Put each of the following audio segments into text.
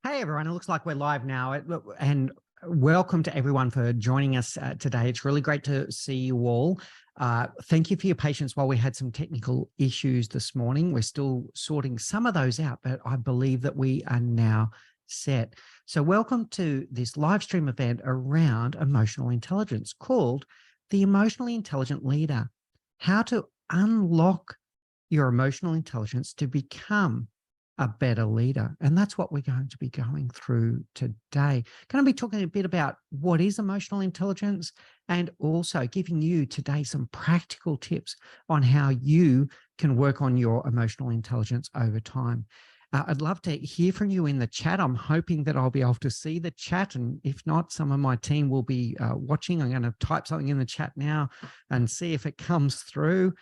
Hey everyone, it looks like we're live now, and welcome to everyone for joining us today. It's really great to see you all. Thank you for your patience while we had some technical issues this morning. We're still sorting some of those out, but I believe that we are now set. So welcome to this live stream event around emotional intelligence called The Emotionally Intelligent Leader: How to Unlock Your Emotional Intelligence to Become a Better Leader. And that's what we're going to be going through today. Going to be talking a bit about what is emotional intelligence, and also giving you today some practical tips on how you can work on your emotional intelligence over time. I'd love to hear from you in the chat. I'm hoping that I'll be able to see the chat, and if not, some of my team will be watching. I'm going to type something in the chat now and see if it comes through.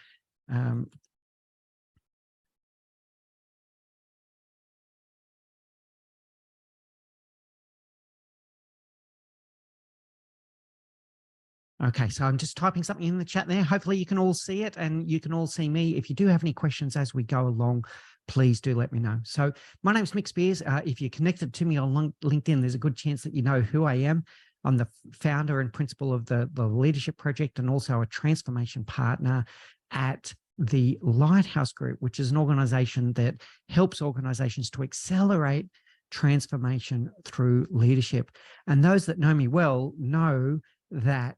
Okay, so I'm just typing something in the chat there. Hopefully you can all see it and you can all see me. If you do have any questions as we go along, please do let me know. So my name is Mick Spiers. If you're connected to me on LinkedIn, there's a good chance that you know who I am. I'm the founder and principal of the Leadership Project, and also a transformation partner at the Lighthouse Group, which is an organization that helps organizations to accelerate transformation through leadership. And those that know me well know that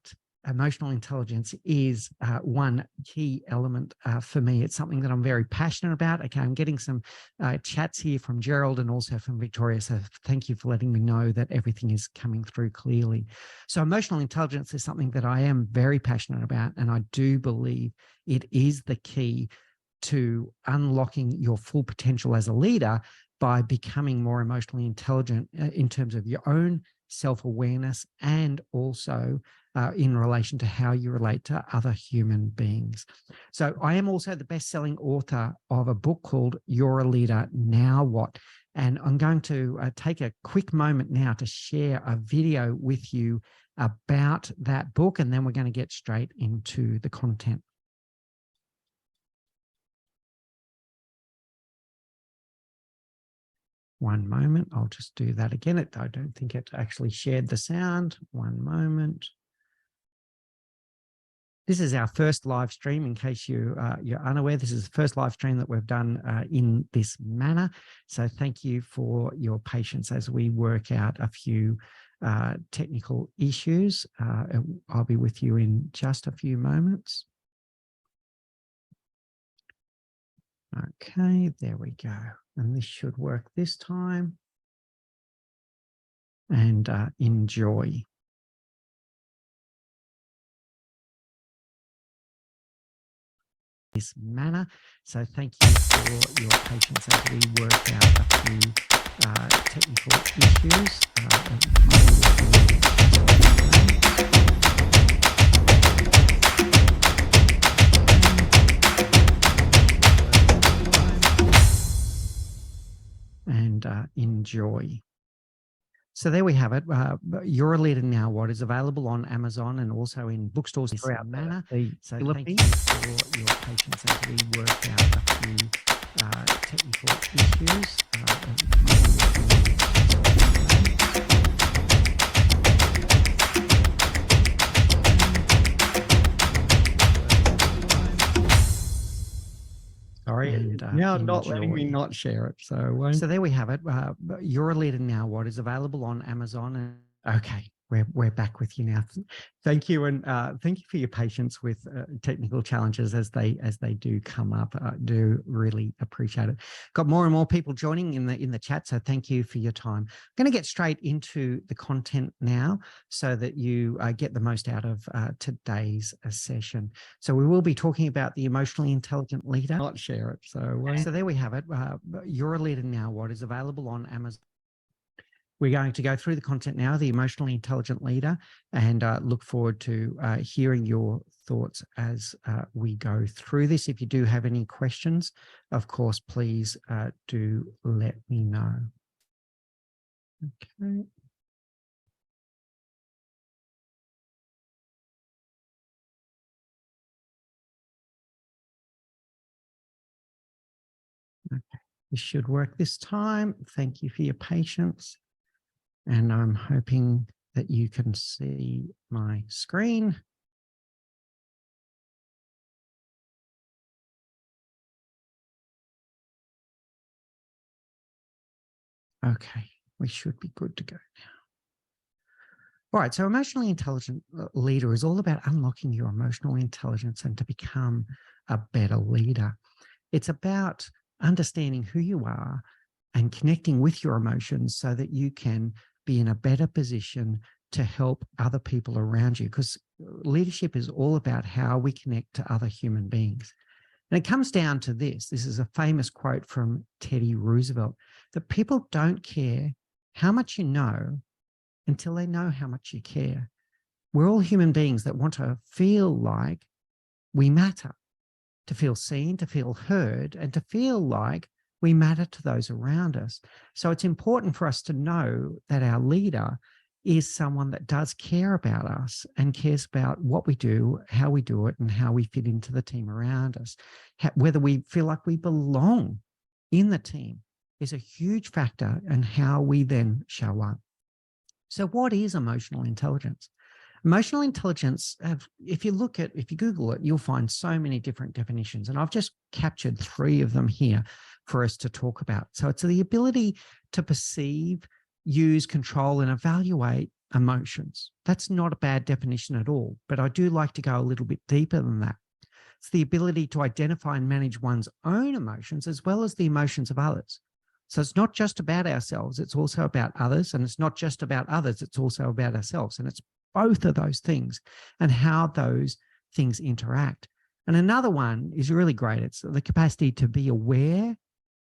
emotional intelligence is one key element for me. It's something that I'm very passionate about. Okay, I'm getting some chats here from Gerald and also from Victoria. So thank you for letting me know that everything is coming through clearly. So emotional intelligence is something that I am very passionate about, and I do believe it is the key to unlocking your full potential as a leader by becoming more emotionally intelligent in terms of your own self-awareness, and also in relation to how you relate to other human beings. So I am also the best-selling author of a book called You're a Leader, Now What? And I'm going to take a quick moment now to share a video with you about that book, and then we're going to get straight into the content. One moment, I'll just do that again. I don't think it actually shared the sound. One moment. This is our first live stream. In case you're unaware, this is the first live stream that we've done in this manner. So thank you for your patience as we work out a few technical issues. I'll be with you in just a few moments. Okay, there we go. And this should work this time. And enjoy. This manner. So thank you for your patience as we work out a few technical issues. And enjoy. So there we have it. You're a Leader Now What is available on Amazon and also in bookstores throughout manner. So thank you for your patience as we work out a few technical issues. Sorry, and now not letting me not share it. So there we have it. You're a Leader Now What is available on Amazon. Okay, we're back with you now. Thank you, and thank you for your patience with technical challenges as they do come up. I do really appreciate it. Got more and more people joining in the chat, so thank you for your time. I'm going to get straight into the content now, so that you get the most out of today's session. So we will be talking about the emotionally intelligent leader. Not share it. So there we have it. You're a Leader Now What is available on Amazon. We're going to go through the content now, the emotionally intelligent leader, and look forward to hearing your thoughts as we go through this. If you do have any questions, of course, please do let me know. Okay. Okay. This should work this time. Thank you for your patience. And I'm hoping that you can see my screen. Okay, we should be good to go now. All right, so emotionally intelligent leader is all about unlocking your emotional intelligence and to become a better leader. It's about understanding who you are and connecting with your emotions so that you can be in a better position to help other people around you, because leadership is all about how we connect to other human beings. And it comes down to this. This is a famous quote from Teddy Roosevelt, that people don't care how much you know until they know how much you care. We're all human beings that want to feel like we matter, to feel seen, to feel heard, and to feel like we matter to those around us. So it's important for us to know that our leader is someone that does care about us and cares about what we do, how we do it, and how we fit into the team around us. Whether we feel like we belong in the team is a huge factor in how we then show up. So what is emotional intelligence? Emotional intelligence, if you Google it, you'll find so many different definitions. And I've just captured 3 of them here for us to talk about. So it's the ability to perceive, use, control, and evaluate emotions. That's not a bad definition at all, but I do like to go a little bit deeper than that. It's the ability to identify and manage one's own emotions as well as the emotions of others. So it's not just about ourselves, it's also about others. And it's not just about others, it's also about ourselves. And it's both of those things and how those things interact. And another one is really great. It's the capacity to be aware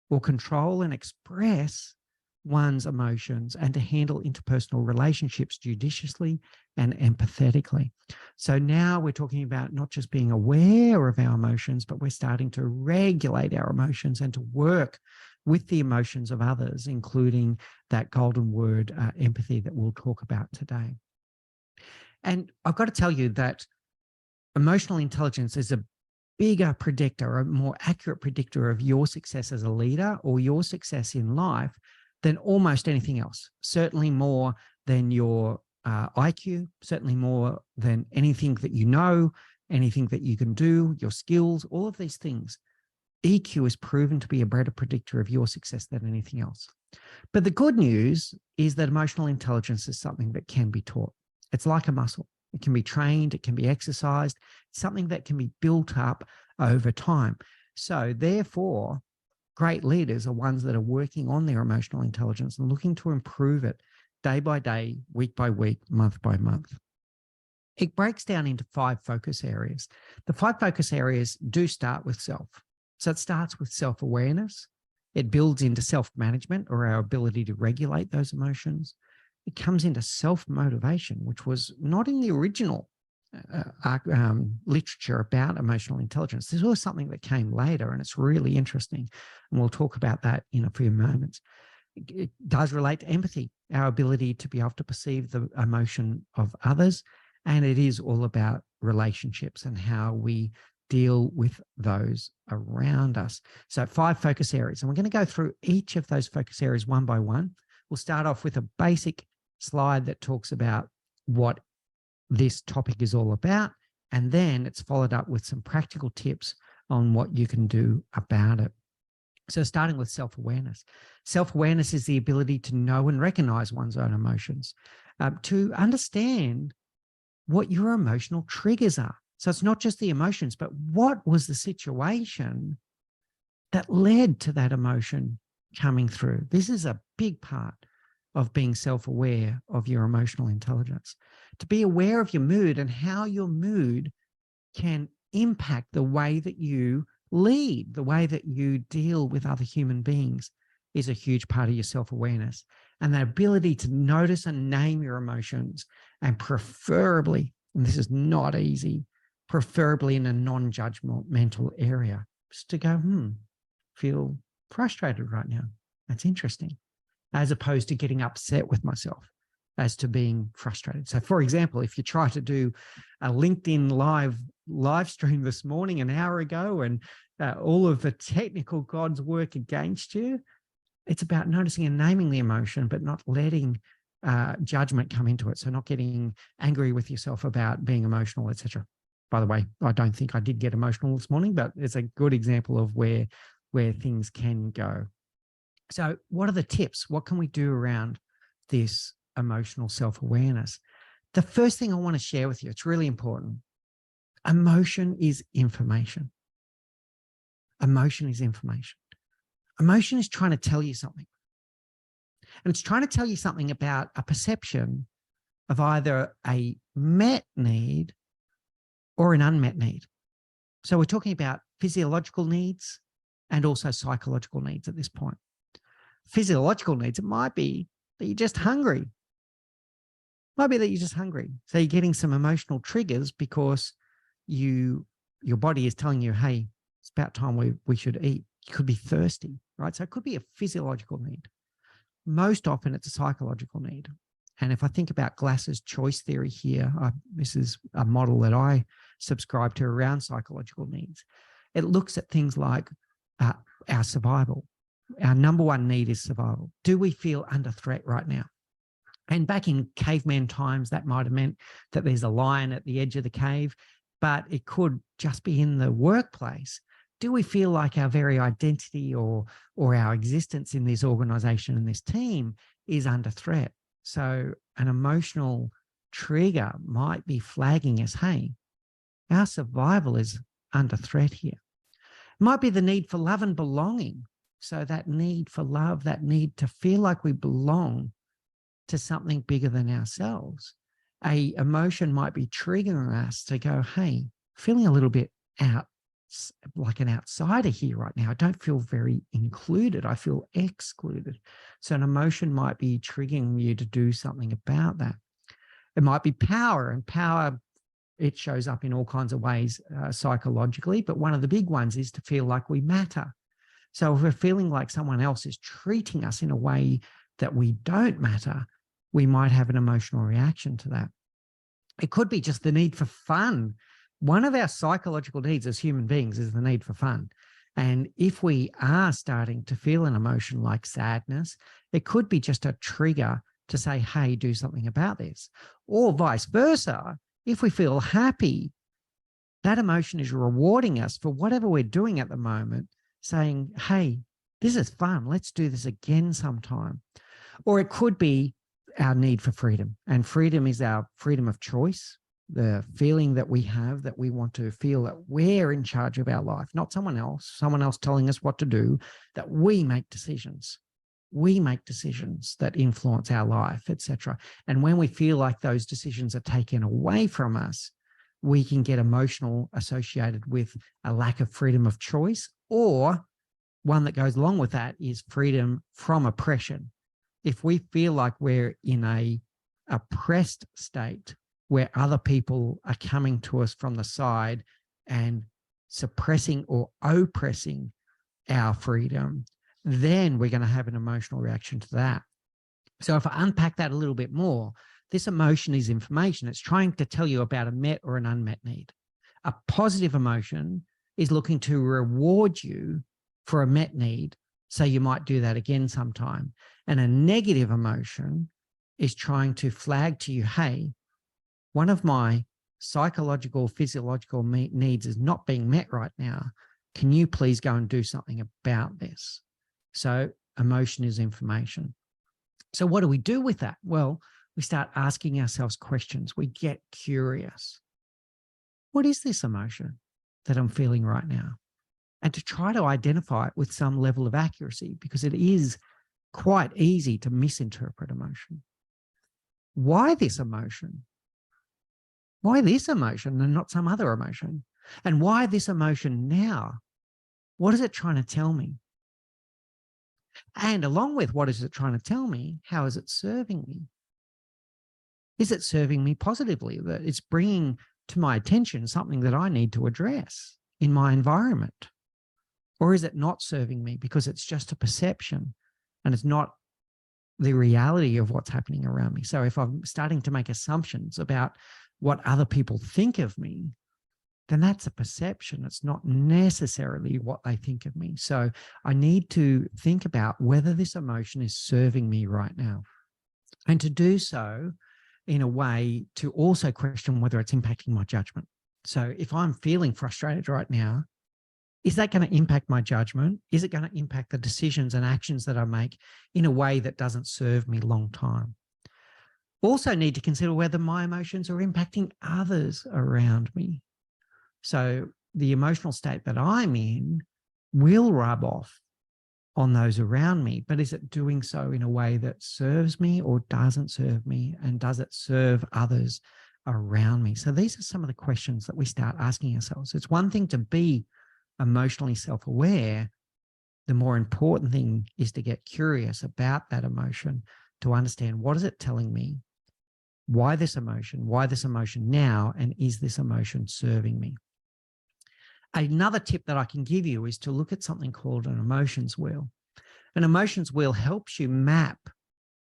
or control and express one's emotions and to handle interpersonal relationships judiciously and empathetically. So now we're talking about not just being aware of our emotions, but we're starting to regulate our emotions and to work with the emotions of others, including that golden word, empathy, that we'll talk about today. And I've got to tell you that emotional intelligence is a bigger predictor, a more accurate predictor of your success as a leader or your success in life than almost anything else. Certainly more than your IQ, certainly more than anything that you know, anything that you can do, your skills, all of these things. EQ is proven to be a better predictor of your success than anything else. But the good news is that emotional intelligence is something that can be taught. It's like a muscle. It can be trained, it can be exercised. It's something that can be built up over time. So therefore, great leaders are ones that are working on their emotional intelligence and looking to improve it day by day, week by week, month by month. It breaks down into 5 focus areas. The 5 focus areas do start with self. So it starts with self-awareness. It builds into self-management, or our ability to regulate those emotions. It comes into self-motivation, which was not in the original literature about emotional intelligence. This was something that came later, and it's really interesting. And we'll talk about that in a few moments. It does relate to empathy, our ability to be able to perceive the emotion of others. And it is all about relationships and how we deal with those around us. So 5 focus areas, and we're going to go through each of those focus areas one by one. We'll start off with a basic slide that talks about what this topic is all about, and then it's followed up with some practical tips on what you can do about it. So starting with self-awareness. Self-awareness is the ability to know and recognize one's own emotions, to understand what your emotional triggers are. So it's not just the emotions, but what was the situation that led to that emotion coming through? This is a big part of being self-aware of your emotional intelligence. To be aware of your mood and how your mood can impact the way that you lead, the way that you deal with other human beings, is a huge part of your self-awareness. And the ability to notice and name your emotions, and preferably, and this is not easy, preferably in a non-judgmental area, just to go, feel frustrated right now. That's interesting. As opposed to getting upset with myself as to being frustrated. So for example, if you try to do a LinkedIn live stream this morning, an hour ago, and all of the technical God's work against you. It's about noticing and naming the emotion, but not letting judgment come into it. So not getting angry with yourself about being emotional, etc. By the way, I don't think I did get emotional this morning, but it's a good example of where things can go. So what are the tips? What can we do around this emotional self-awareness? The first thing I want to share with you, it's really important. Emotion is information. Emotion is information. Emotion is trying to tell you something. And it's trying to tell you something about a perception of either a met need or an unmet need. So we're talking about physiological needs and also psychological needs at this point. Physiological needs, it might be that you're just hungry. It might be that you're just hungry. So you're getting some emotional triggers because your body is telling you, hey, it's about time we should eat. You could be thirsty, right? So it could be a physiological need. Most often it's a psychological need. And if I think about Glass's choice theory here, this is a model that I subscribe to around psychological needs. It looks at things like our survival. Our number one need is survival. Do we feel under threat right now? And back in caveman times, that might have meant that there's a lion at the edge of the cave, but it could just be in the workplace. Do we feel like our very identity or our existence in this organization and this team is under threat? So an emotional trigger might be flagging us, hey, our survival is under threat here. It might be the need for love and belonging. So that need for love, that need to feel like we belong to something bigger than ourselves. A emotion might be triggering us to go, hey, feeling a little bit out, like an outsider here right now. I don't feel very included. I feel excluded. So an emotion might be triggering you to do something about that. It might be power, and power, it shows up in all kinds of ways psychologically, but one of the big ones is to feel like we matter. So if we're feeling like someone else is treating us in a way that we don't matter, we might have an emotional reaction to that. It could be just the need for fun. One of our psychological needs as human beings is the need for fun. And if we are starting to feel an emotion like sadness, it could be just a trigger to say, hey, do something about this. Or vice versa, if we feel happy, that emotion is rewarding us for whatever we're doing at the moment, saying, hey, this is fun. Let's do this again sometime. Or it could be our need for freedom. And freedom is our freedom of choice, the feeling that we have that we want to feel that we're in charge of our life, not someone else telling us what to do, that we make decisions. We make decisions that influence our life, etc. And when we feel like those decisions are taken away from us, we can get emotional associated with a lack of freedom of choice, or one that goes along with that is freedom from oppression. If we feel like we're in a oppressed state where other people are coming to us from the side and suppressing or oppressing our freedom, then we're going to have an emotional reaction to that. So if I unpack that a little bit more, this emotion is information. It's trying to tell you about a met or an unmet need. A positive emotion is looking to reward you for a met need, so you might do that again sometime. And a negative emotion is trying to flag to you, hey, one of my psychological, physiological needs is not being met right now. Can you please go and do something about this? So emotion is information. So what do we do with that? Well, we start asking ourselves questions. We get curious. What is this emotion that I'm feeling right now? And to try to identify it with some level of accuracy, because it is quite easy to misinterpret emotion. Why this emotion? Why this emotion and not some other emotion? And why this emotion now? What is it trying to tell me? And along with what is it trying to tell me, how is it serving me? Is it serving me positively? That it's bringing to my attention something that I need to address in my environment? Or is it not serving me because it's just a perception and it's not the reality of what's happening around me? So if I'm starting to make assumptions about what other people think of me, then that's a perception. It's not necessarily what they think of me. So I need to think about whether this emotion is serving me right now. And to do so in a way to also question whether it's impacting my judgment. So if I'm feeling frustrated right now, is that going to impact my judgment? Is it going to impact the decisions and actions that I make in a way that doesn't serve me long time? Also need to consider whether my emotions are impacting others around me. So the emotional state that I'm in will rub off on those around me, but is it doing so in a way that serves me or doesn't serve me? And does it serve others around me? So these are some of the questions that we start asking ourselves. It's one thing to be emotionally self-aware. The more important thing is to get curious about that emotion, to understand what is it telling me, why this emotion now, and is this emotion serving me? Another tip that I can give you is to look at something called an emotions wheel. An emotions wheel helps you map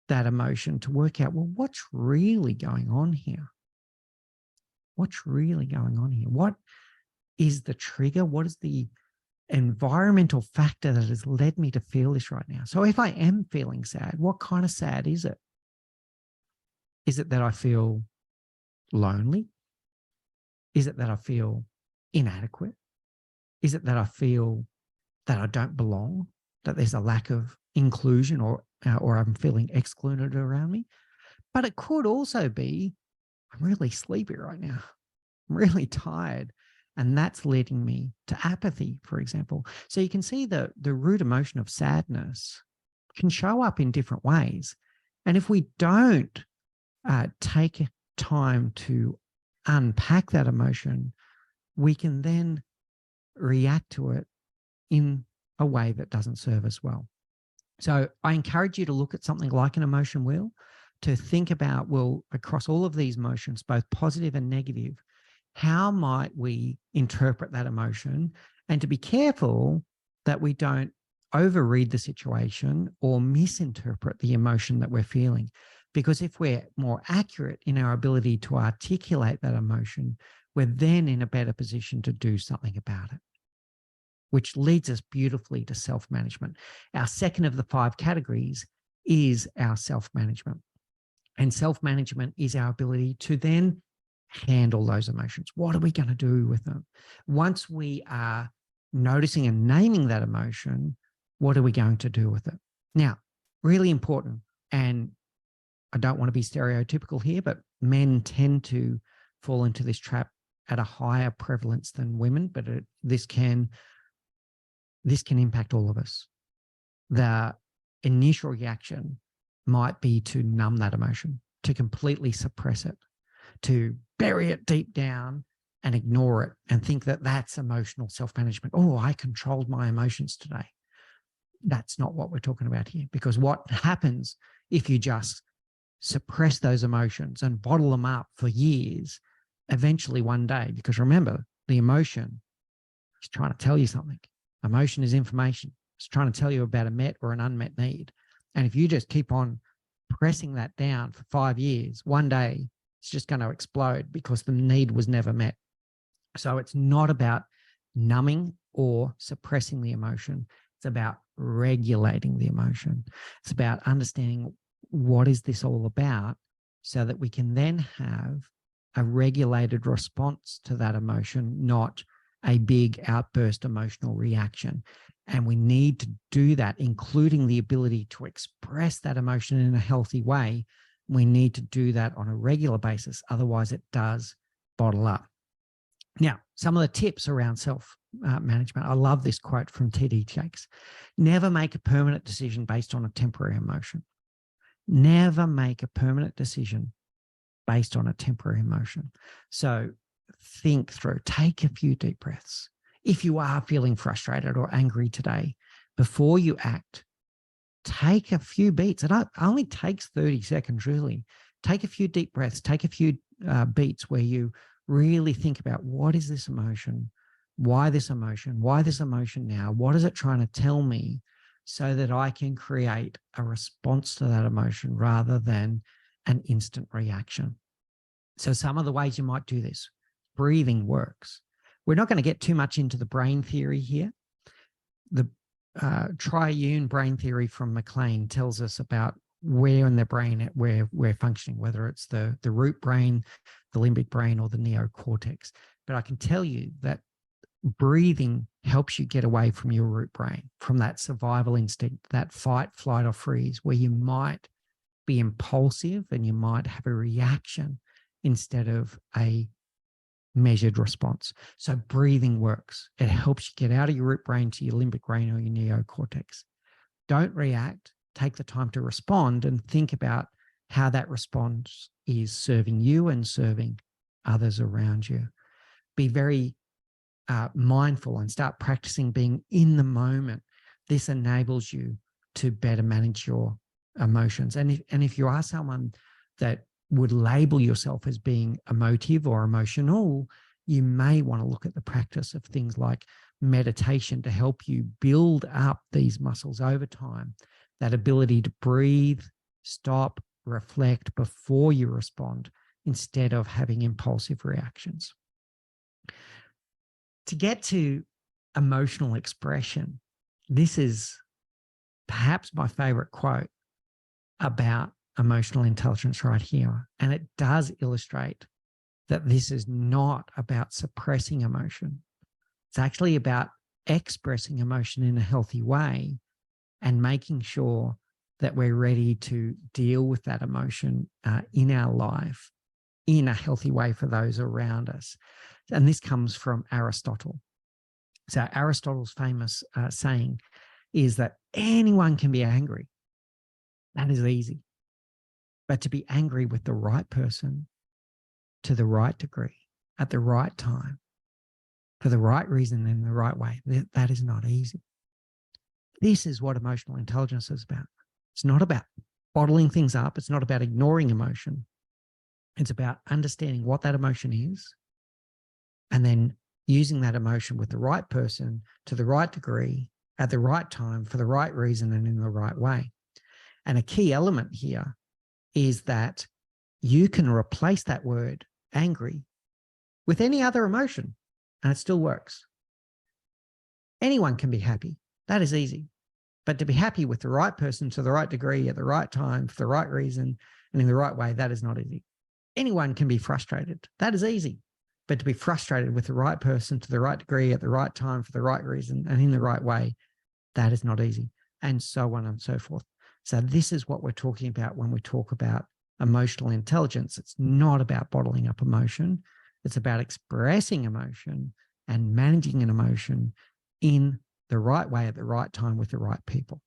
that emotion to work out, well, what's really going on here? What's really going on here? What is the trigger? What is the environmental factor that has led me to feel this right now? So if I am feeling sad, what kind of sad is it? Is it that I feel lonely? Is it that I feel inadequate? Is it that I feel that I don't belong, that there's a lack of inclusion, or I'm feeling excluded around me? But it could also be, I'm really sleepy right now. I'm really tired. And that's leading me to apathy, for example. So you can see the root emotion of sadness can show up in different ways. And if we don't take time to unpack that emotion, we can then react to it in a way that doesn't serve us well. So I encourage you to look at something like an emotion wheel, to think about, well, across all of these emotions, both positive and negative, how might we interpret that emotion, and to be careful that we don't overread the situation or misinterpret the emotion that we're feeling. Because if we're more accurate in our ability to articulate that emotion, we're then in a better position to do something about it, which leads us beautifully to self-management. Our second of the 5 categories is our self-management. And self-management is our ability to then handle those emotions. What are we going to do with them? Once we are noticing and naming that emotion, what are we going to do with it? Now, really important, and I don't want to be stereotypical here, but men tend to fall into this trap at a higher prevalence than women, but this can impact all of us. The initial reaction might be to numb that emotion, to completely suppress it, to bury it deep down and ignore it and think that that's emotional self-management. Oh, I controlled my emotions today. That's not what we're talking about here, because what happens if you just suppress those emotions and bottle them up for years, eventually one day, because remember, the emotion is trying to tell you something. Emotion is information. It's trying to tell you about a met or an unmet need. And if you just keep on pressing that down for 5 years, one day it's just going to explode because the need was never met. So it's not about numbing or suppressing the emotion. It's about regulating the emotion. It's about understanding, what is this all about, so that we can then have a regulated response to that emotion, not a big outburst emotional reaction. And we need to do that, including the ability to express that emotion in a healthy way. We need to do that on a regular basis. Otherwise, it does bottle up. Now, some of the tips around self-management. I love this quote from T.D. Jakes. Never make a permanent decision based on a temporary emotion. Never make a permanent decision based on a temporary emotion. So think through, take a few deep breaths. If you are feeling frustrated or angry today, before you act, take a few beats. It only takes 30 seconds, really. Take a few deep breaths, take a few beats where you really think about, what is this emotion? Why this emotion? Why this emotion now? What is it trying to tell me, so that I can create a response to that emotion rather than an instant reaction? So some of the ways you might do this: breathing works. We're not going to get too much into the brain theory here. The triune brain theory from McLean tells us about where in the brain we're functioning, whether it's the root brain, the limbic brain, or the neocortex. But I can tell you that breathing helps you get away from your root brain, from that survival instinct, that fight, flight, or freeze, where you might be impulsive and you might have a reaction instead of a measured response. So breathing works. It helps you get out of your root brain to your limbic brain or your neocortex. Don't react. Take the time to respond and think about how that response is serving you and serving others around you. Be very mindful and start practicing being in the moment. This enables you to better manage your emotions. And if you are someone that would label yourself as being emotive or emotional, you may want to look at the practice of things like meditation to help you build up these muscles over time, that ability to breathe, stop, reflect before you respond, instead of having impulsive reactions. To get to emotional expression, this is perhaps my favorite quote about emotional intelligence right here. And it does illustrate that this is not about suppressing emotion. It's actually about expressing emotion in a healthy way and making sure that we're ready to deal with that emotion in our life in a healthy way for those around us. And this comes from Aristotle. So Aristotle's famous saying is that anyone can be angry. That is easy. But to be angry with the right person, to the right degree, at the right time, for the right reason, in the right way, that is not easy. This is what emotional intelligence is about. It's not about bottling things up. It's not about ignoring emotion. It's about understanding what that emotion is and then using that emotion with the right person, to the right degree, at the right time, for the right reason, and in the right way. And a key element here is that you can replace that word angry with any other emotion and it still works. Anyone can be happy. That is easy. But to be happy with the right person, to the right degree, at the right time, for the right reason, and in the right way, that is not easy. Anyone can be frustrated. That is easy. But to be frustrated with the right person, to the right degree, at the right time, for the right reason, and in the right way, that is not easy. And so on and so forth. So this is what we're talking about when we talk about emotional intelligence. It's not about bottling up emotion. It's about expressing emotion and managing an emotion in the right way at the right time with the right people.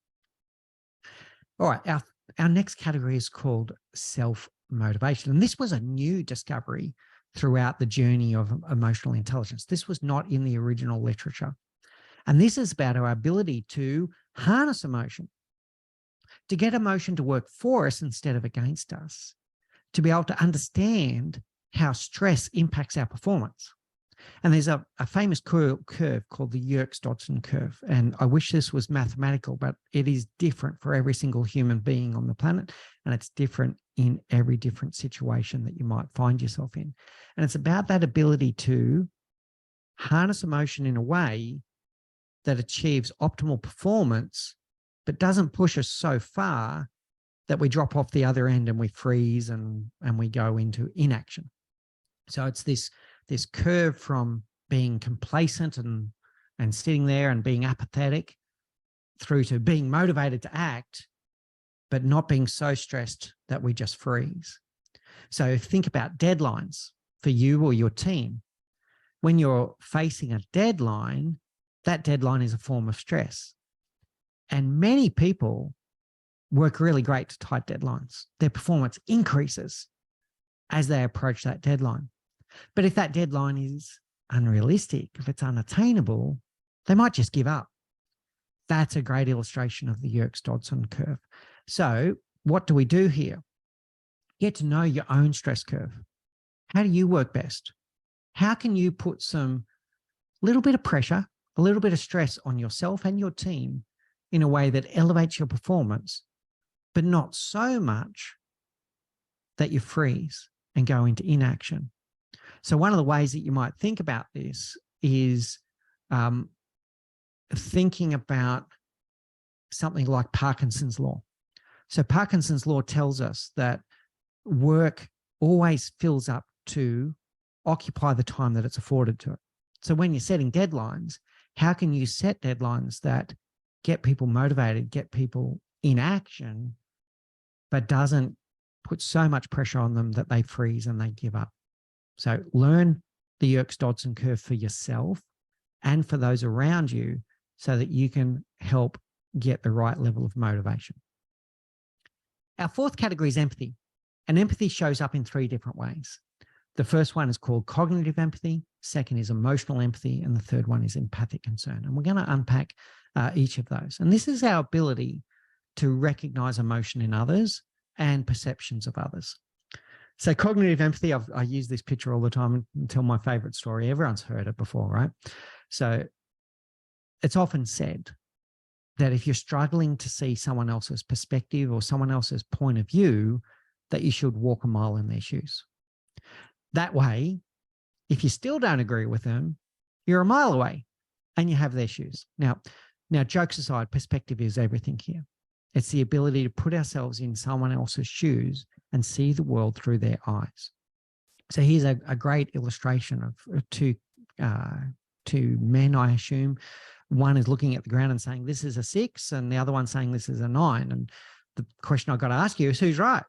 All right, our next category is called self-motivation. And this was a new discovery throughout the journey of emotional intelligence. This was not in the original literature. And this is about our ability to harness emotion, to get emotion to work for us instead of against us, to be able to understand how stress impacts our performance. And there's a famous curve called the Yerkes-Dodson curve. And I wish this was mathematical, but it is different for every single human being on the planet. And it's different in every different situation that you might find yourself in. And it's about that ability to harness emotion in a way that achieves optimal performance, but doesn't push us so far that we drop off the other end and we freeze and we go into inaction. So it's this curve from being complacent and sitting there and being apathetic through to being motivated to act, but not being so stressed that we just freeze. So think about deadlines for you or your team. When you're facing a deadline, that deadline is a form of stress. And many people work really great to tight deadlines. Their performance increases as they approach that deadline. But if that deadline is unrealistic, if it's unattainable, they might just give up. That's a great illustration of the Yerkes-Dodson curve. So what do we do here? Get to know your own stress curve. How do you work best? How can you put some little bit of pressure, a little bit of stress on yourself and your team in a way that elevates your performance, but not so much that you freeze and go into inaction? So one of the ways that you might think about this is thinking about something like Parkinson's law. So Parkinson's law tells us that work always fills up to occupy the time that it's afforded to it. So when you're setting deadlines, how can you set deadlines that get people motivated, get people in action, but doesn't put so much pressure on them that they freeze and they give up? So learn the Yerkes-Dodson curve for yourself and for those around you so that you can help get the right level of motivation. Our fourth category is empathy. And empathy shows up in 3 different ways. The first one is called cognitive empathy. Second is emotional empathy. And the third one is empathic concern. And we're going to unpack each of those. And this is our ability to recognize emotion in others and perceptions of others. So cognitive empathy, I use this picture all the time and tell my favorite story. Everyone's heard it before, right? So it's often said that if you're struggling to see someone else's perspective or someone else's point of view, that you should walk a mile in their shoes. That way, if you still don't agree with them, you're a mile away and you have their shoes. Now, jokes aside, perspective is everything here. It's the ability to put ourselves in someone else's shoes and see the world through their eyes. So here's a great illustration of two men, I assume. One is looking at the ground and saying, this is a 6, and the other one saying this is a 9. And the question I've got to ask you is, who's right?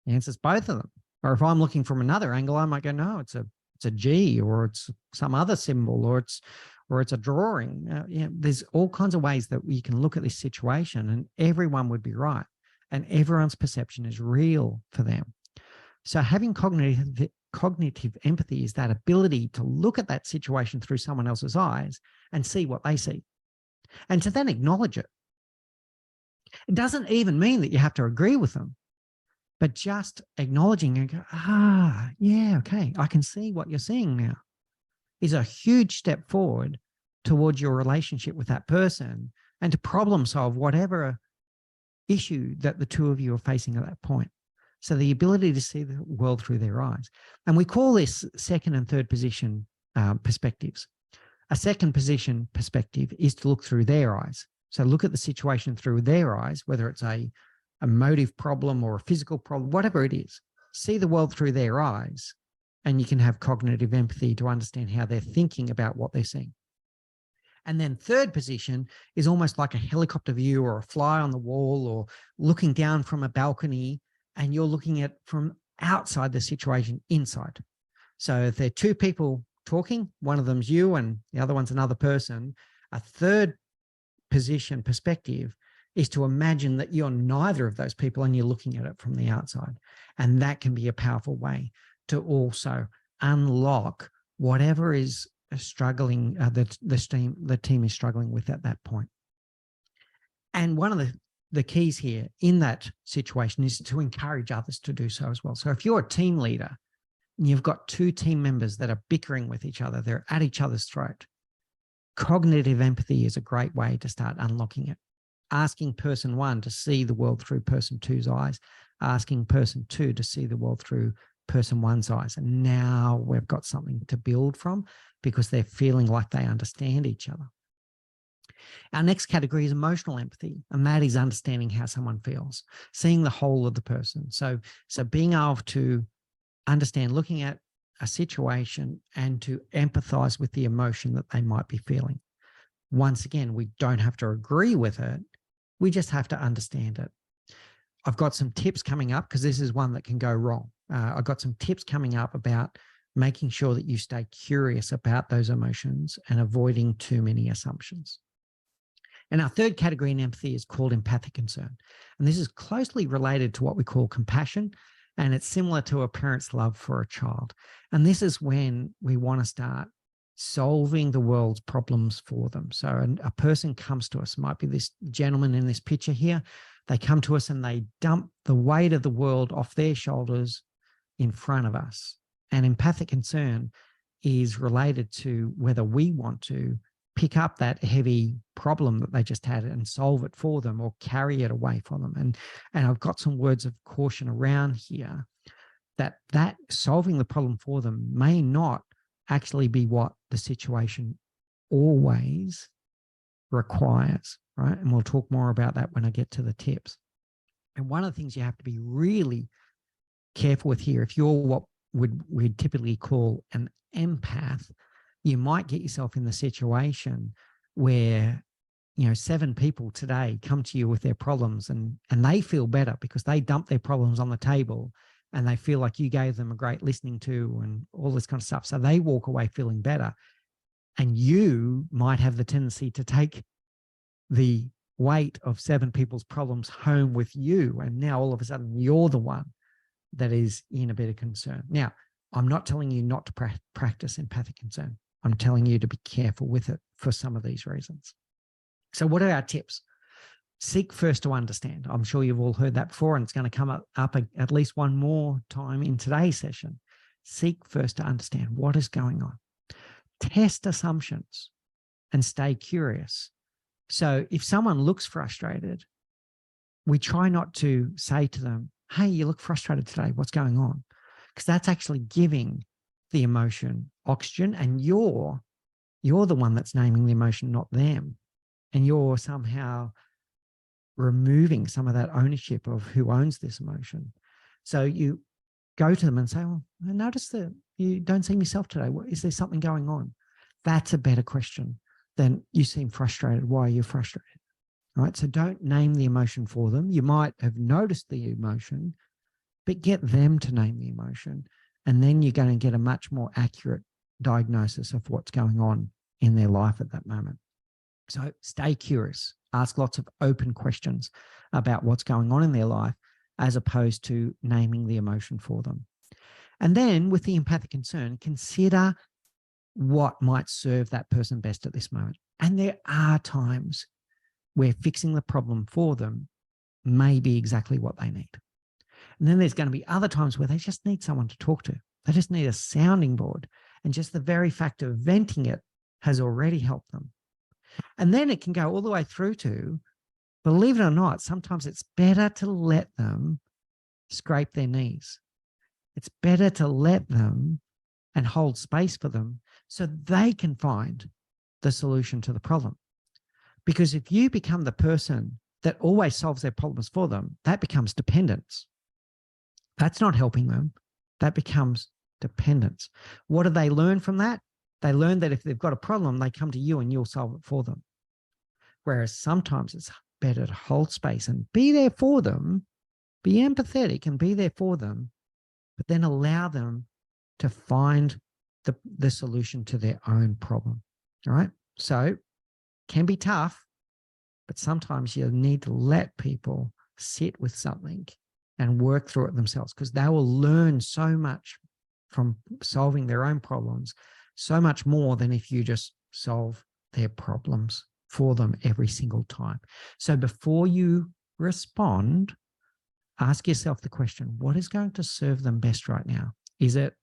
The answer is both of them. Or if I'm looking from another angle, I might go, no, it's a G, or it's some other symbol, or it's a drawing. There's all kinds of ways that you can look at this situation, and everyone would be right, and everyone's perception is real for them. So having cognitive empathy is that ability to look at that situation through someone else's eyes and see what they see, and to then acknowledge it. It doesn't even mean that you have to agree with them, but just acknowledging and go, yeah, okay, I can see what you're seeing now, is a huge step forward towards your relationship with that person and to problem solve whatever issue that the two of you are facing at that point. So the ability to see the world through their eyes. And we call this second and third position perspectives. A second position perspective is to look through their eyes. So look at the situation through their eyes, whether it's a emotive problem or a physical problem, whatever it is. See the world through their eyes, and you can have cognitive empathy to understand how they're thinking about what they're seeing. And then third position is almost like a helicopter view or a fly on the wall or looking down from a balcony, and you're looking at from outside the situation inside. So if there are 2 people talking, one of them's you and the other one's another person, a third position perspective is to imagine that you're neither of those people and you're looking at it from the outside. And that can be a powerful way to also unlock whatever is struggling, the team is struggling with at that point. And one of the keys here in that situation is to encourage others to do so as well. So if you're a team leader and you've got 2 team members that are bickering with each other, they're at each other's throat, cognitive empathy is a great way to start unlocking it. Asking person 1 to see the world through person 2's eyes, asking person 2 to see the world through person 1's eyes. And now we've got something to build from because they're feeling like they understand each other. Our next category is emotional empathy, and that is understanding how someone feels, seeing the whole of the person. So being able to understand, looking at a situation and to empathize with the emotion that they might be feeling. Once again, we don't have to agree with it. We just have to understand it. I've got some tips coming up because this is one that can go wrong. I've got some tips coming up about making sure that you stay curious about those emotions and avoiding too many assumptions. And our third category in empathy is called empathic concern. And this is closely related to what we call compassion. And it's similar to a parent's love for a child. And this is when we want to start solving the world's problems for them. So a person comes to us, might be this gentleman in this picture here. They come to us and they dump the weight of the world off their shoulders in front of us. And empathic concern is related to whether we want to pick up that heavy problem that they just had and solve it for them or carry it away from them. And I've got some words of caution around here that solving the problem for them may not actually be what the situation always requires, right? And we'll talk more about that when I get to the tips. And one of the things you have to be really careful with here, if you're what we'd typically call an empath, you might get yourself in the situation where, 7 people today come to you with their problems and they feel better because they dump their problems on the table and they feel like you gave them a great listening to and all this kind of stuff. So they walk away feeling better. And you might have the tendency to take the weight of 7 people's problems home with you. And now all of a sudden you're the one that is in a bit of concern. Now, I'm not telling you not to practice empathic concern. I'm telling you to be careful with it for some of these reasons. So what are our tips? Seek first to understand. I'm sure you've all heard that before, and it's going to come up at least one more time in today's session. Seek first to understand what is going on. Test assumptions and stay curious. So if someone looks frustrated, we try not to say to them, hey, you look frustrated today. What's going on? Because that's actually giving the emotion oxygen, and you're the one that's naming the emotion, not them. And you're somehow removing some of that ownership of who owns this emotion. So you go to them and say, well, I noticed that you don't seem yourself today. Is there something going on? That's a better question than you seem frustrated. Why are you frustrated? Right? So don't name the emotion for them. You might have noticed the emotion, but get them to name the emotion. And then you're going to get a much more accurate diagnosis of what's going on in their life at that moment. So stay curious, ask lots of open questions about what's going on in their life, as opposed to naming the emotion for them. And then with the empathic concern, consider what might serve that person best at this moment. And there are times where fixing the problem for them may be exactly what they need. And then there's going to be other times where they just need someone to talk to. They just need a sounding board. And just the very fact of venting it has already helped them. And then it can go all the way through to, believe it or not, sometimes it's better to let them scrape their knees. It's better to let them and hold space for them so they can find the solution to the problem. Because if you become the person that always solves their problems for them, that becomes dependence. That's not helping them. That becomes dependence. What do they learn from that? They learn that if they've got a problem, they come to you and you'll solve it for them. Whereas sometimes it's better to hold space and be there for them, be empathetic and be there for them, but then allow them to find the solution to their own problem. All right. So can be tough, but sometimes you need to let people sit with something and work through it themselves, because they will learn so much from solving their own problems, so much more than if you just solve their problems for them every single time. So before you respond, ask yourself the question, what is going to serve them best right now? Is it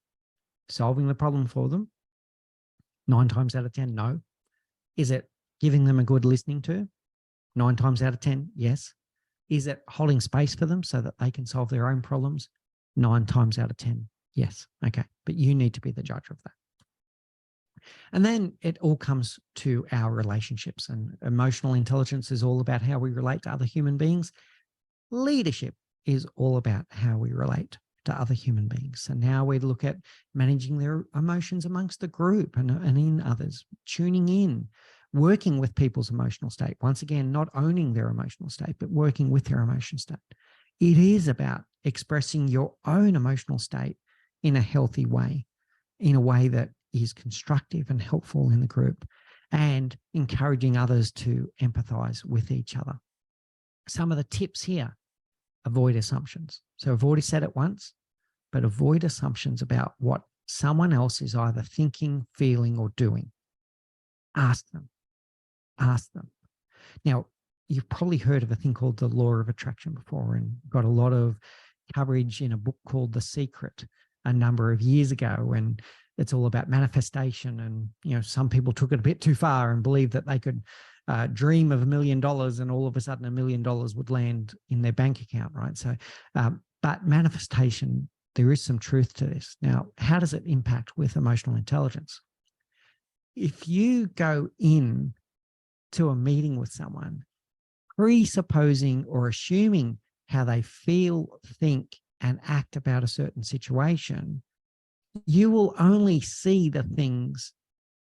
solving the problem for them? 9 times out of 10, no. Is it giving them a good listening to? 9 times out of 10, yes. Is it holding space for them so that they can solve their own problems? 9 times out of 10, yes. Okay, but you need to be the judge of that. And then it all comes to our relationships, and emotional intelligence is all about how we relate to other human beings. Leadership is all about how we relate to other human beings. And now we look at managing their emotions amongst the group and in others, tuning in, working with people's emotional state. Once again, not owning their emotional state, but working with their emotional state. It is about expressing your own emotional state in a healthy way, in a way that is constructive and helpful in the group, and encouraging others to empathize with each other. Some of the tips here: avoid assumptions. So I've already said it once, but avoid assumptions about what someone else is either thinking, feeling, or doing. Ask them. Ask them. Now, you've probably heard of a thing called the law of attraction before, and got a lot of coverage in a book called The Secret a number of years ago. And it's all about manifestation. And, some people took it a bit too far and believed that they could dream of $1 million and all of a sudden $1 million would land in their bank account, right? So, but manifestation there is some truth to this. Now, how does it impact with emotional intelligence? If you go in to a meeting with someone, presupposing or assuming how they feel, think, and act about a certain situation, you will only see the things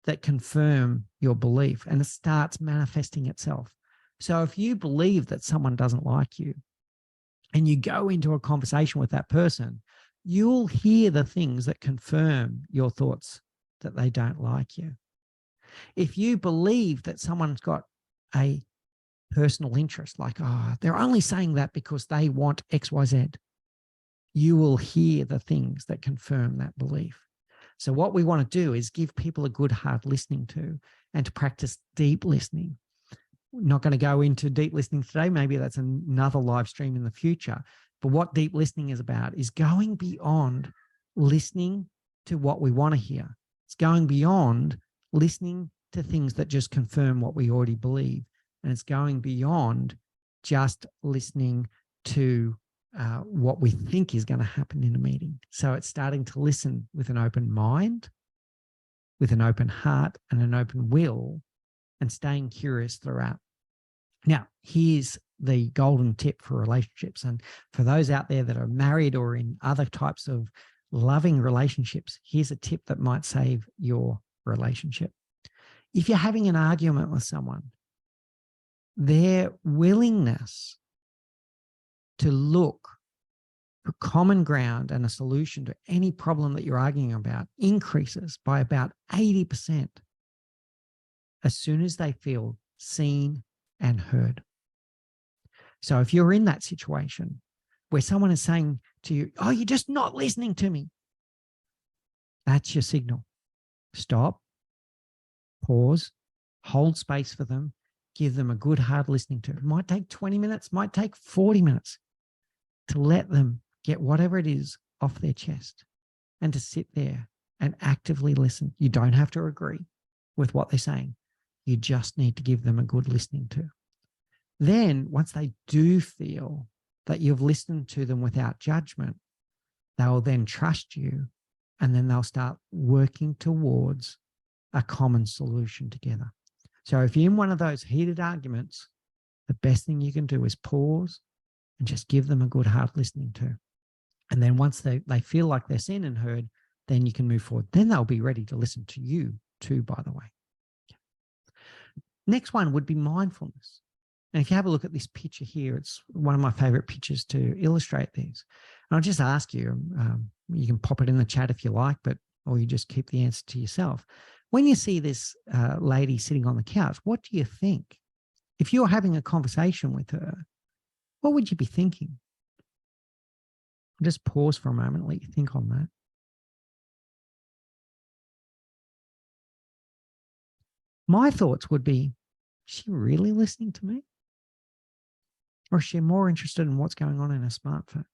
that confirm your belief, and it starts manifesting itself. So if you believe that someone doesn't like you and you go into a conversation with that person, you'll hear the things that confirm your thoughts that they don't like you. If you believe that someone's got a personal interest, like, oh, they're only saying that because they want XYZ, you will hear the things that confirm that belief. So what we want to do is give people a good hard listening to, and to practice deep listening. We're not going to go into deep listening today. Maybe that's another live stream in the future. But what deep listening is about is going beyond listening to what we want to hear. It's going beyond listening to things that just confirm what we already believe. And it's going beyond just listening to what we think is going to happen in a meeting. So it's starting to listen with an open mind, with an open heart and an open will, and staying curious throughout. Now, here's the golden tip for relationships. And for those out there that are married or in other types of loving relationships, here's a tip that might save your relationship. If you're having an argument with someone, their willingness to look for common ground and a solution to any problem that you're arguing about increases by about 80% as soon as they feel seen and heard. So if you're in that situation where someone is saying to you, oh, you're just not listening to me, that's your signal. Stop, pause, hold space for them, give them a good hard listening to. It might take 20 minutes, might take 40 minutes to let them get whatever it is off their chest, and to sit there and actively listen. You don't have to agree with what they're saying. You just need to give them a good listening to. Then once they do feel that you've listened to them without judgment, they'll then trust you, and then they'll start working towards a common solution together. So if you're in one of those heated arguments, the best thing you can do is pause and just give them a good hard listening to. And then once they feel like they're seen and heard, then you can move forward. Then they'll be ready to listen to you too, by the way. Next one would be mindfulness. And if you have a look at this picture here, it's one of my favorite pictures to illustrate these. And I'll just ask you, you can pop it in the chat if you like, or you just keep the answer to yourself. When you see this lady sitting on the couch, what do you think? If you're having a conversation with her, what would you be thinking? Just pause for a moment, let you think on that. My thoughts would be, is she really listening to me? Or is she more interested in what's going on in her smartphone?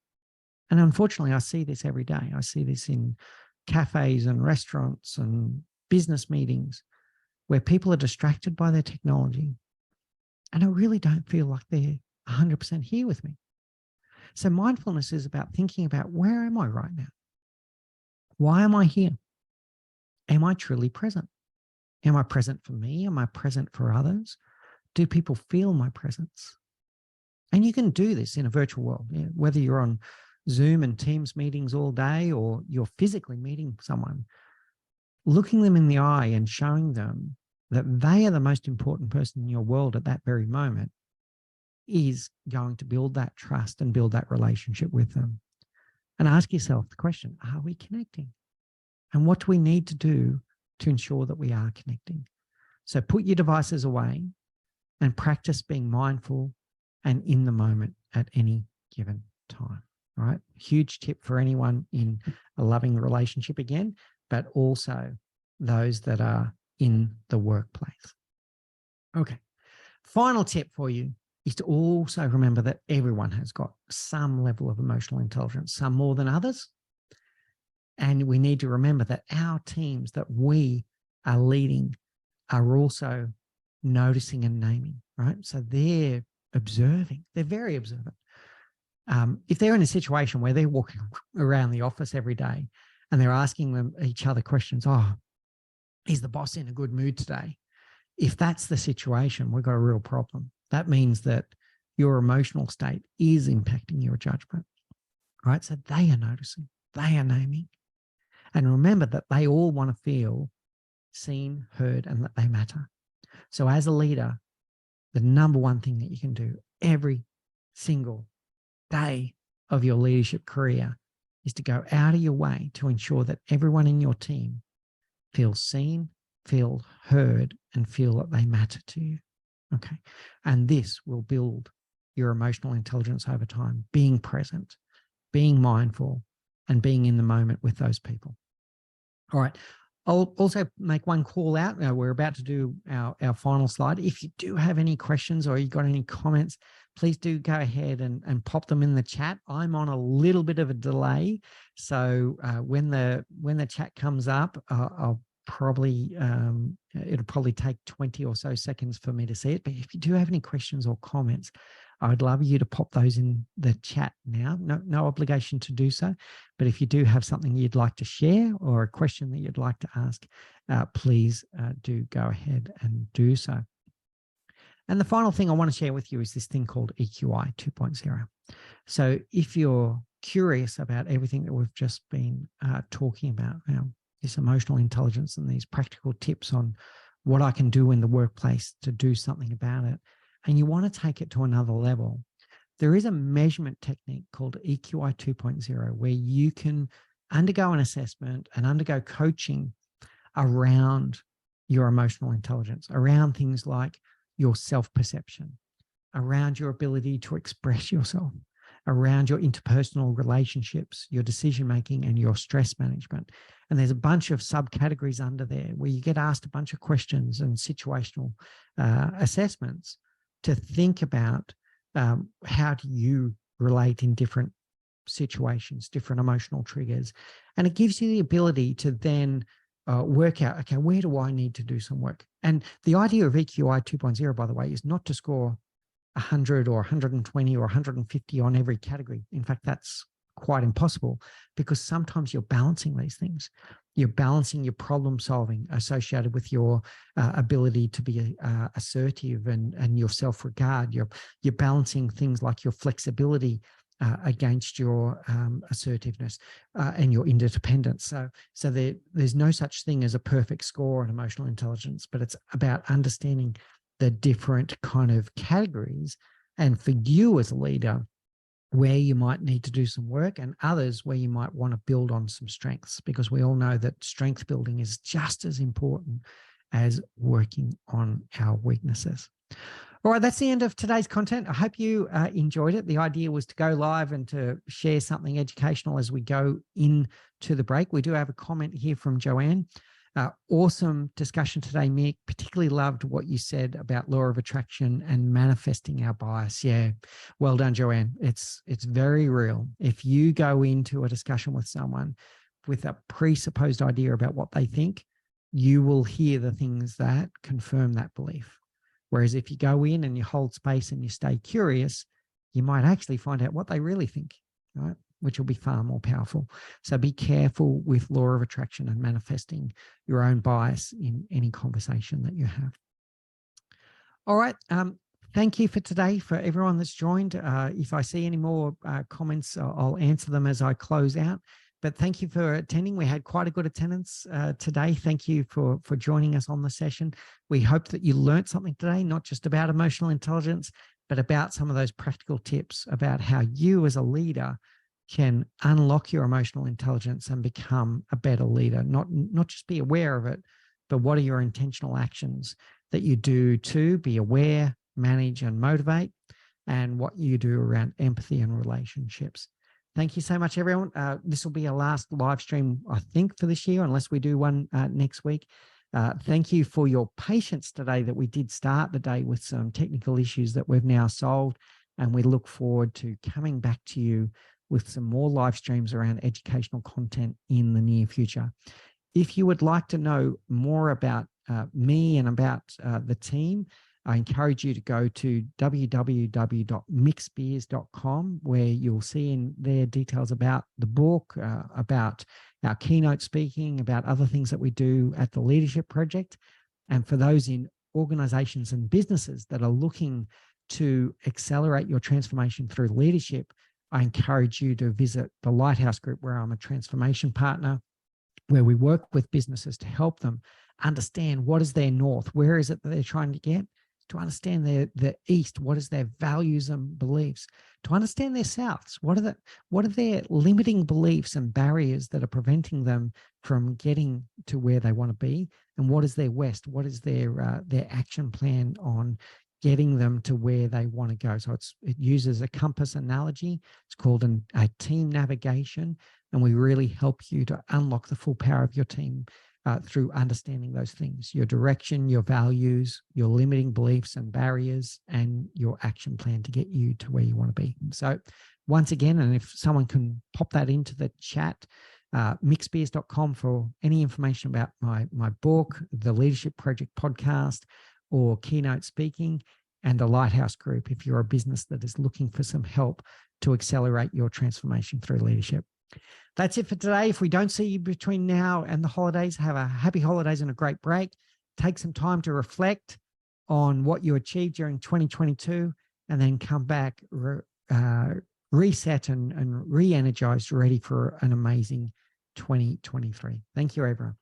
And unfortunately, I see this every day. I see this in cafes and restaurants and business meetings where people are distracted by their technology, and I really don't feel like they're 100% here with me. So mindfulness is about thinking about, where am I right now? Why am I here? Am I truly present? Am I present for me? Am I present for others? Do people feel my presence? And you can do this in a virtual world, whether you're on Zoom and Teams meetings all day, or you're physically meeting someone, looking them in the eye and showing them that they are the most important person in your world at that very moment is going to build that trust and build that relationship with them. And ask yourself the question, are we connecting? And what do we need to do to ensure that we are connecting? So put your devices away and practice being mindful and in the moment at any given time. All right. Huge tip for anyone in a loving relationship again, but also those that are in the workplace. Okay. Final tip for you is to also remember that everyone has got some level of emotional intelligence, some more than others. And we need to remember that our teams that we are leading are also noticing and naming, right? So they're observing, they're very observant. If they're in a situation where they're walking around the office every day and they're asking each other questions, oh, is the boss in a good mood today? If that's the situation, we've got a real problem. That means that your emotional state is impacting your judgment, right? So they are noticing, they are naming. And remember that they all want to feel seen, heard, and that they matter. So as a leader, the number one thing that you can do every single day of your leadership career is to go out of your way to ensure that everyone in your team feels seen, feel heard, and feel that they matter to you. Okay. And this will build your emotional intelligence over time, being present, being mindful, and being in the moment with those people. All right. I'll also make one call out. We're about to do our final slide. If you do have any questions or you've got any comments, please do go ahead and pop them in the chat. I'm on a little bit of a delay. So when the chat comes up, I'll probably, it'll probably take 20 or so seconds for me to see it. But if you do have any questions or comments, I would love you to pop those in the chat now. No obligation to do so. But if you do have something you'd like to share or a question that you'd like to ask, please do go ahead and do so. And the final thing I want to share with you is this thing called EQI 2.0. So if you're curious about everything that we've just been talking about, this emotional intelligence and these practical tips on what I can do in the workplace to do something about it, and you want to take it to another level, there is a measurement technique called EQI 2.0 where you can undergo an assessment and undergo coaching around your emotional intelligence, around things like your self-perception, around your ability to express yourself, around your interpersonal relationships, your decision-making, and your stress management. And there's a bunch of subcategories under there where you get asked a bunch of questions and situational assessments to think about how do you relate in different situations, different emotional triggers. And it gives you the ability to then work out, okay, where do I need to do some work? And the idea of EQI 2.0, by the way, is not to score 100 or 120 or 150 on every category. In fact, that's quite impossible because sometimes you're balancing these things. You're balancing your problem solving associated with your ability to be assertive and your self-regard. You're balancing things like your flexibility against your assertiveness and your interdependence. So there's no such thing as a perfect score on emotional intelligence, but it's about understanding the different kind of categories, and for you as a leader, where you might need to do some work, and others where you might want to build on some strengths, because we all know that strength building is just as important as working on our weaknesses. All right, that's the end of today's content. I hope you enjoyed it. The idea was to go live and to share something educational as we go into the break. We do have a comment here from Joanne. Awesome discussion today, Mick. Particularly loved what you said about law of attraction and manifesting our bias. Yeah, well done, Joanne. It's very real. If you go into a discussion with someone with a presupposed idea about what they think, you will hear the things that confirm that belief. Whereas if you go in and you hold space and you stay curious, you might actually find out what they really think, right? Which will be far more powerful. So be careful with law of attraction and manifesting your own bias in any conversation that you have. All right. Thank you for today for everyone that's joined. If I see any more comments, I'll answer them as I close out. But thank you for attending. We had quite a good attendance today. Thank you for joining us on the session. We hope that you learned something today, not just about emotional intelligence, but about some of those practical tips about how you as a leader can unlock your emotional intelligence and become a better leader, not just be aware of it, but what are your intentional actions that you do to be aware, manage, and motivate, and what you do around empathy and relationships. Thank you so much, everyone. This will be our last live stream, I think, for this year, unless we do one next week. Thank you for your patience today that we did start the day with some technical issues that we've now solved, and we look forward to coming back to you with some more live streams around educational content in the near future. If you would like to know more about me and about the team, I encourage you to go to www.mickspiers.com, where you'll see in there details about the book, about our keynote speaking, about other things that we do at the Leadership Project. And for those in organizations and businesses that are looking to accelerate your transformation through leadership, I encourage you to visit the Lighthouse Group, where I'm a transformation partner, where we work with businesses to help them understand what is their north, where is it that they're trying to get, to understand their east, what is their values and beliefs, to understand their souths, what are their limiting beliefs and barriers that are preventing them from getting to where they want to be, and what is their west, what is their action plan on getting them to where they want to go. So it uses a compass analogy. It's called a team navigation, and we really help you to unlock the full power of your team through understanding those things: your direction, your values, your limiting beliefs and barriers, and your action plan to get you to where you want to be. So once again, and if someone can pop that into the chat, mickspiers.com for any information about my book, the Leadership Project podcast, or keynote speaking, and the Lighthouse Group if you're a business that is looking for some help to accelerate your transformation through leadership. That's it for today. If we don't see you between now and the holidays, have a happy holidays and a great break. Take some time to reflect on what you achieved during 2022, and then come back reset and re-energized, ready for an amazing 2023. Thank you, everyone.